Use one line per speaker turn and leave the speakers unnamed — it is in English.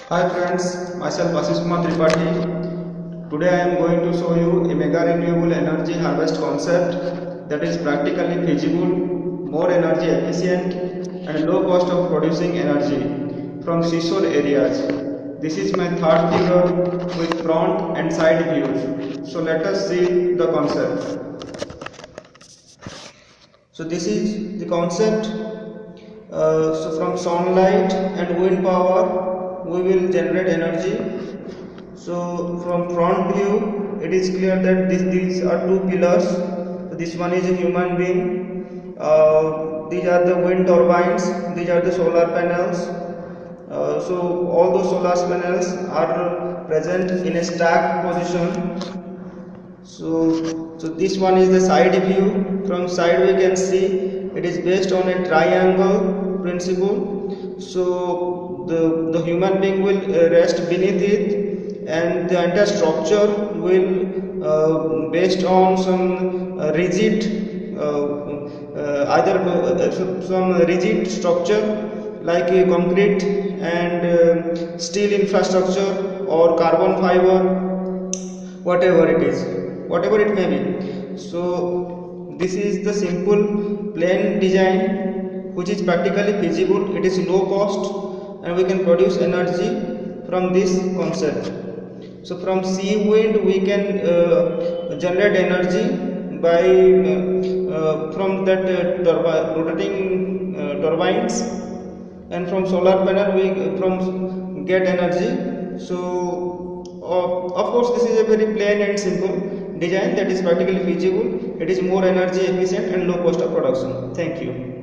Hi friends, myself Tripathi. Today I am going to show you a mega renewable energy harvest concept that is practically feasible, more energy efficient and low cost of producing energy from seashore areas. This is my third figure with front and side views. So let us see the concept. So this is the concept. So from sunlight and wind power we will generate energy. So from front view it is clear that these are two pillars. So this one is a human being, these are the wind turbines, these are the solar panels. So all those solar panels are present in a stacked position. So this one is the side view. From side we can see it is based on a triangle principle. So the human being will rest beneath it, and the entire structure will based on some rigid some rigid structure like a concrete and steel infrastructure or carbon fiber, whatever it may be. So this is the simple plain design which is practically feasible. It is low cost and we can produce energy from this concept. So from sea wind we can generate energy by from that rotating turbines, and from solar panel we from get energy. So of course this is a very plain and simple design that is practically feasible. It is more energy efficient and low cost of production. Thank you.